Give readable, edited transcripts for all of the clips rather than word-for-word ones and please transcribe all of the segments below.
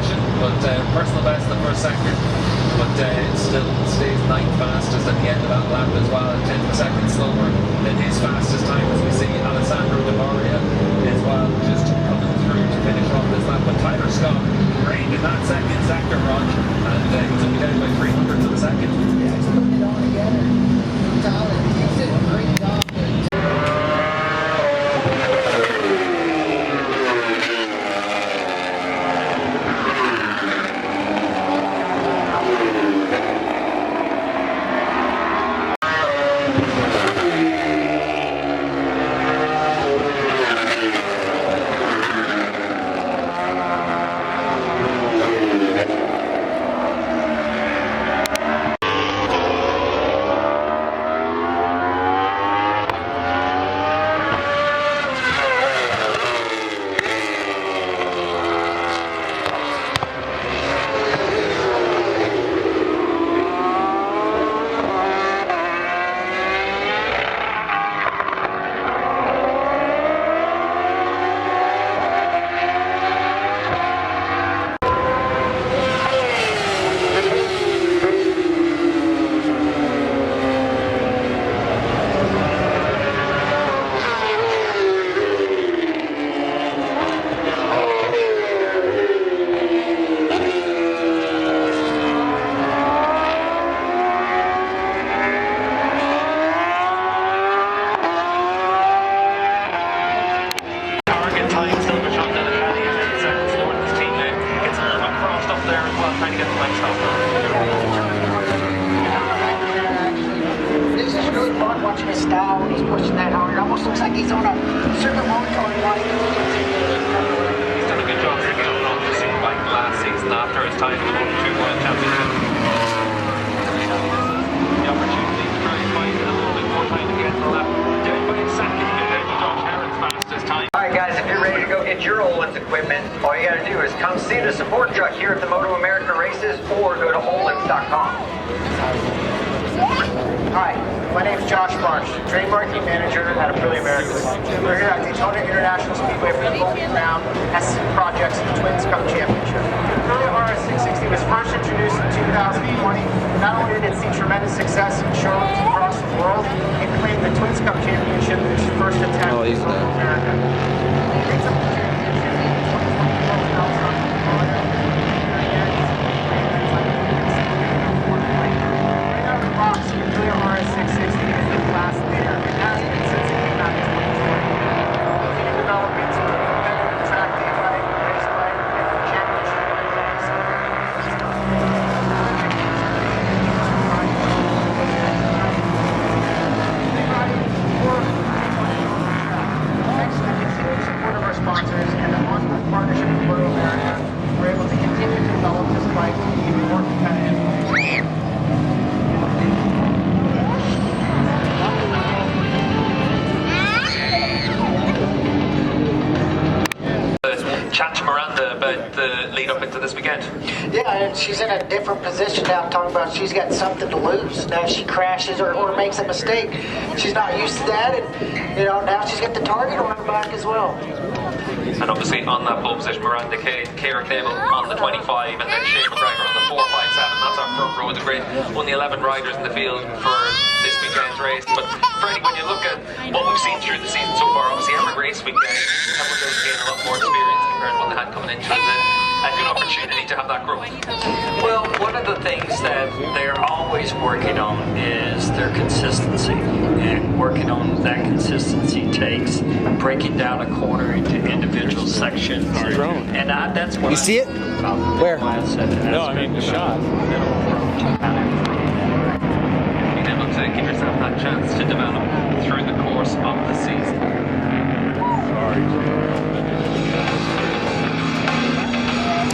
position, but personal best in the first sector. But it still stays 9th fastest at the end of that lap as well, at 10 seconds slower than his fastest time, as we see Alessandro Di Maria as well, just coming through to finish off this lap. But Tyler Scott reigned in that second sector, Rog, and he's only down by 300 to the second. Yeah, he's putting it all together. Tyler, he's doing a great job. Watching his style when he's pushing that hard. It almost looks like he's on a super motor bike. He's done a good job picking up on the Superbike last season after his time in the Moto2 World Championship. The opportunity to try and find a little bit more time to get the lap. Down by a second compared to Josh Herron's fastest time. Alright guys, if you're ready to go get your Olin's equipment, all you gotta do is come see the support truck here at the MotoAmerica races or go to olins.com. Hi, my name is Josh Marsh, trade marketing manager at Aprilia Americas. We're here at Daytona International Speedway for the Golden Crown S Projects Twins Cup Championship. The Aprilia RS660 was first introduced in 2020. Not only did it see tremendous success in showrooms across the world, it claimed the Twins Cup Championship in its first attempt in America. The lead up into this weekend. Yeah, and she's in a different position now. I'm talking about she's got something to lose. Now if she crashes or makes a mistake, she's not used to that, and now she's got the target on her back as well. And obviously on that pole position, Miranda Kara Cable on the 25, and then Shane McGregor on the 4, 5, 7. That's our front row of the grid. Only 11 riders in the field for this weekend's race. But Freddie, when you look at what we've seen through the season so far, obviously every race weekend, everyone's gained a lot more experience compared to what they had coming into it. A good opportunity to have that growth. Well, one of the things that they're always working on is their consistency, and working on that consistency takes breaking down a corner into individual sections. And that's what you see it? Where? No, I mean the shot. Being able to give yourself that chance to develop through the course of the season.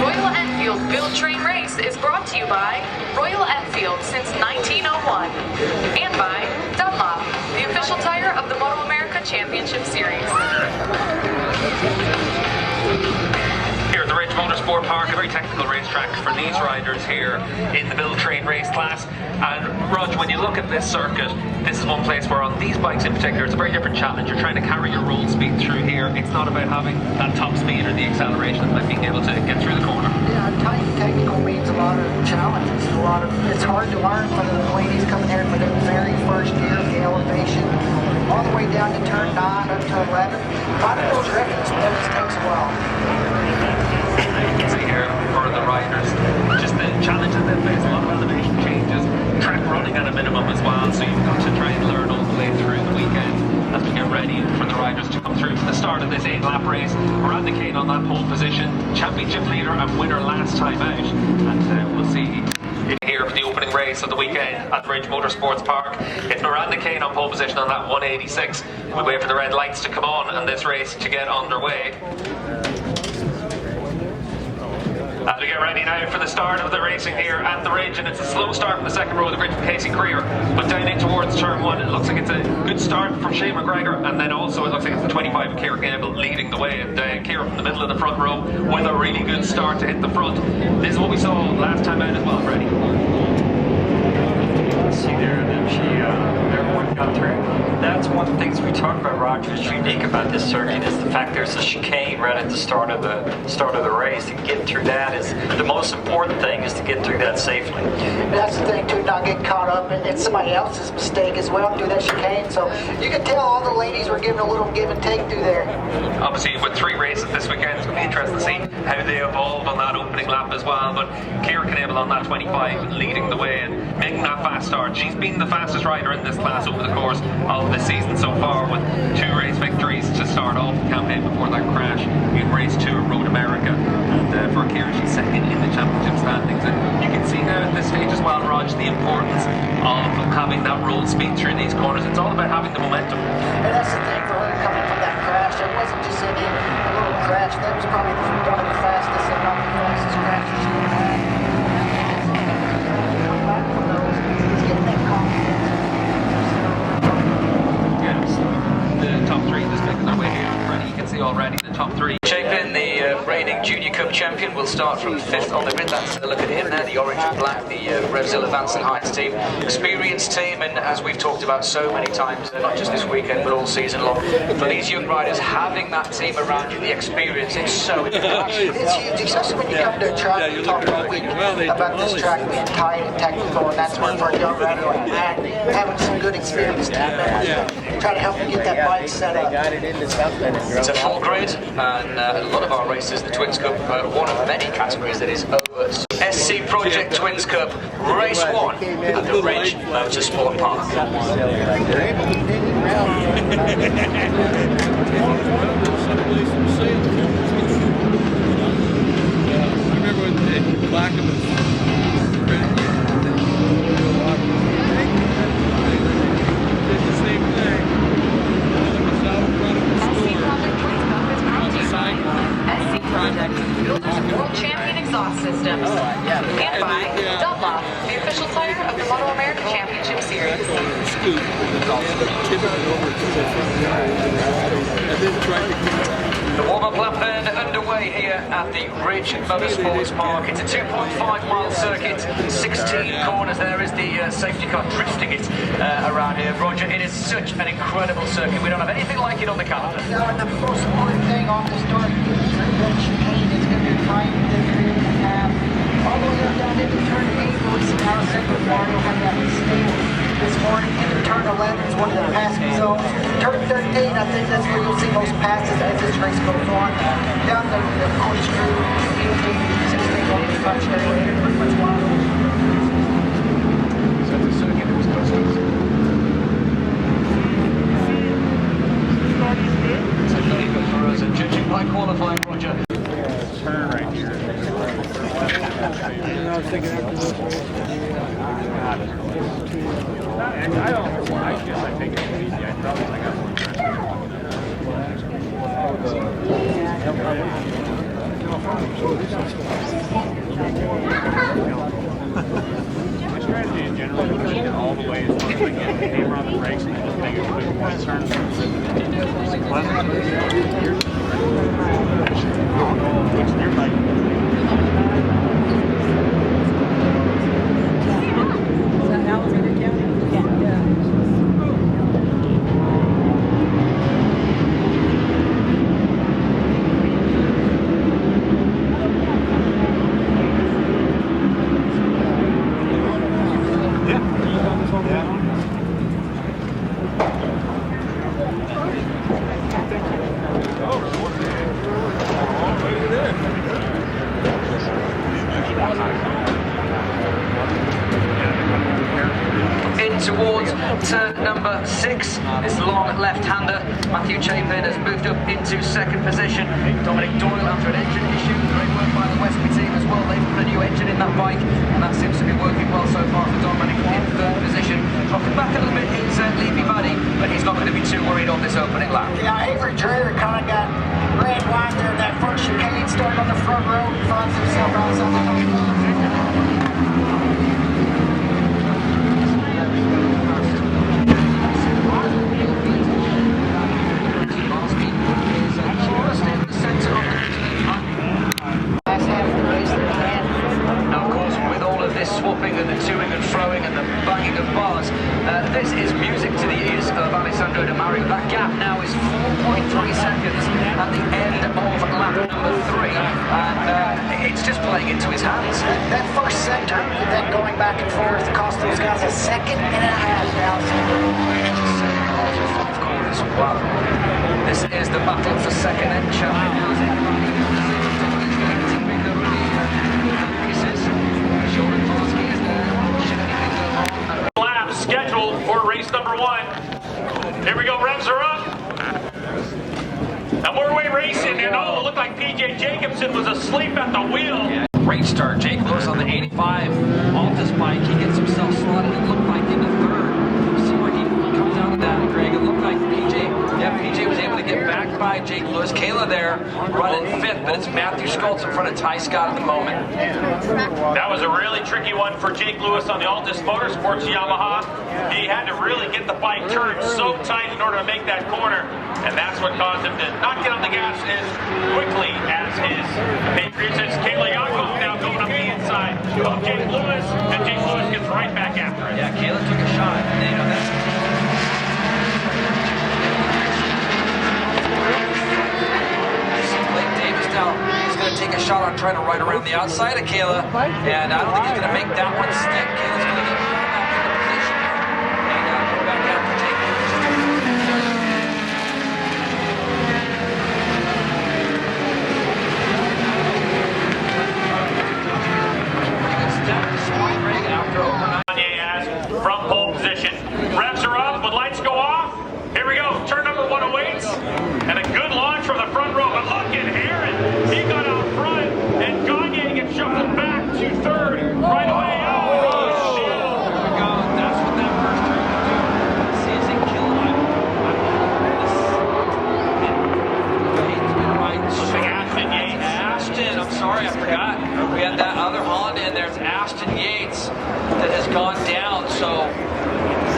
Royal Enfield Build Train Race is brought to you by Royal Enfield since 1901 and by Dunlop, the official tire of the MotoAmerica Championship Series. Here at the Ridge Motorsport Motorsport Park, a very technical racetrack for these riders here in the build train race class. And Rog, when you look at this circuit, this is one place where on these bikes in particular, it's a very different challenge. You're trying to carry your roll speed through here. It's not about having that top speed or the acceleration, but being able to get through the corner. Yeah, tight technical means a lot of challenges. It's hard to learn for the ladies coming here for their very first year of the elevation, all the way down to turn 9 up to 11. Finding those records always takes a while. You can see here for the riders, just the challenges they face, a lot of elevation changes, track running at a minimum as well, so you've got to try and learn all the way through the weekend as we get ready for the riders to come through. For the start of this 8-lap race, Miranda Kane on that pole position, championship leader and winner last time out, and we'll see here for the opening race of the weekend at the Ridge Motorsports Park. It's Miranda Kane on pole position on that 186. We wait for the red lights to come on and this race to get underway. As we get ready now for the start of the racing here at the Ridge, and it's a slow start from the second row of the grid from Casey Creer, but down in towards turn 1, it looks like it's a good start from Shane McGregor, and then also it looks like it's the 25 of Ciara Gable leading the way, and Ciara from the middle of the front row with a really good start to hit the front. This is what we saw last time out as well, Freddie. See there that everyone got through. That's one of the things we talked about, Roger, is unique about this circuit is the fact there's a chicane right at the start of the race, and getting through that is the most important thing, is to get through that safely. That's the thing too, not get caught up in somebody else's mistake as well through that chicane. So you can tell all the ladies were giving a little give and take through there. Obviously with 3 races this weekend, it's going to be interesting to see how they evolve on that opening lap as well, but Ciara Gable on that 25 leading the way and making that fast start. She's been the fastest rider in this class over the course of this season so far, with 2 race victories to start off the campaign before that crash in race 2 at MotoAmerica. And for Ciara, she's second in the championship standings. And you can see now at this stage as well, Rog, the importance of having that roll speed through these corners. It's all about having the momentum. And that's the thing for her coming from that crash. It wasn't just a little crash. That was probably one of the fastest, if not the fastest crashes she ever had. Come back from those, he's getting that confidence. The top 3 just making their way here. You can see already the top 3. Chapin, the reigning Junior Cup champion, will start from 5th on the grid. That's a look at him there, the orange and black, the Revzilla Vance and Heinz team. Experienced team, and as we've talked about so many times, not just this weekend but all season long, for these young riders, having that team around you, the experience, it's so important. It's huge, especially when you come to a track and talk all week about this track being tight and technical, and that's where for a young rider like Matt, having some good experienced team members trying to help you get that bike set up. It's a full grid, and a lot of our races, the Twins Cup, one of many categories that is over. SC Project Twins Cup, race 1 at the Ridge Motorsport Park. I remember when Black was did the same thing. It was out in front of the store. On the sidewalk. SC Project, World Champion Exhaust Systems. And by Dunlop, the official tire of the MotoAmerica Championship Series. Scoop. Tip it over to the front yard. And then tried to get it. The warm-up lap then underway here at the Ridge Motorsports Park. It's a 2.5-mile circuit, 16 corners. There is the safety car drifting it around here. Roger, it is such an incredible circuit. We don't have anything like it on the calendar. No, and the most important thing off the start is that chicane is going to be tight and a half. All the way up down into turn 8, where we see Allison and Mario have that mistake this morning. Into turn 11 is one of the passing zones. Turn 13, I think that's where you'll see most passes as this race goes on. Down the corkscrew, 18, 16 will be much area, pretty much wide open. So the circuit was close to us. So Nico for us, and judging by qualifying, Roger. Turn right here. And I was thinking after this. I don't know. I guess I think it's easy. I probably got more My strategy in general is to get all the way as much as I can, hammer on the brakes, and just make it quick one turn. Which your bike In towards turn number 6, this long left-hander. Matthew Chapin has moved up into second position. Dominic Doyle after an engine issue. Great work by the Westby team as well. They've put a new engine in that bike, and that seems to be working well so far for Dominic in third position. Dropping back a little bit is Levy Buddy, but he's not going to be too worried on this opening lap. Yeah, Avery Dreher kind of got red wide there in that first chicane, started on the front row, finds himself outside the top. Swapping and the toing and throwing and the banging of bars. This is music to the ears of Alessandro De Mario. That gap now is 4.3 seconds at the end of lap number 3, and it's just playing into his hands. That first sector, that going back and forth, cost those guys a second and a half now. Wow. This is the battle for second and champion. Scheduled for race number 1. Here we go, revs are up. And we're away racing, and oh, it looked like PJ Jacobson was asleep at the wheel. Great start. Jake Lewis on the 85 Altus bike. He gets himself slotted, it looked like, into third. See where he comes out of that, Greg. It looked like PJ was able to get back by Jake Lewis. Kayla there running 5th, but it's Matthew Schultz in front of Ty Scott at the moment. That was a really tricky one for Jake Lewis on the Altus Motorsports Yamaha. He had to really get the bike turned so tight in order to make that corner, and that's what caused him to not get on the gas as quickly as his Patriots. It's Kayla Yakov now going up the inside of Jake Lewis, and Jake Lewis gets right back after it. Yeah, Kayla took a shot. You know, that's he's going to take a shot on trying to ride around the outside of Kayla, and I don't think he's going to make that one stick. Kayla's going to get back into position and go back out to take it. Pretty good step to spot ring after overnight. From pole position. Revs are up, when lights go off. Here we go, turn number 1 awaits, and a good launch from the front row, but look at Heron, he got out front, and Gagne gets shuffled back to 3rd right away. Oh, shit. There we go, that's what that first turn will do. See, as they kill him, Ashton, I'm sorry, I forgot. We had that other Honda in there, it's Ashton Yates that has gone down, so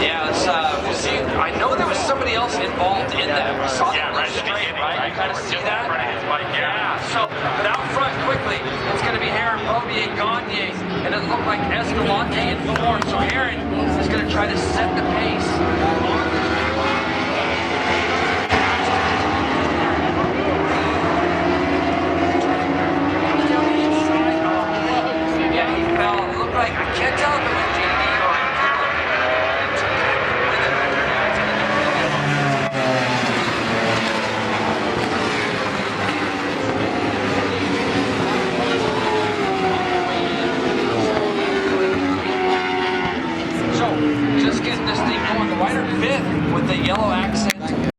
yeah, let's see. I know there was somebody else involved in that. We saw that right straight, right? You kind of see that? Yeah, so but out front quickly, it's going to be Heron, Bobier, Gagne, and it looked like Escalante in 4th. So Heron is going to try to set the pace. Yeah, he fell. It looked like, I can't tell if it was JD or just getting this thing going. The rider 5th with the yellow accent.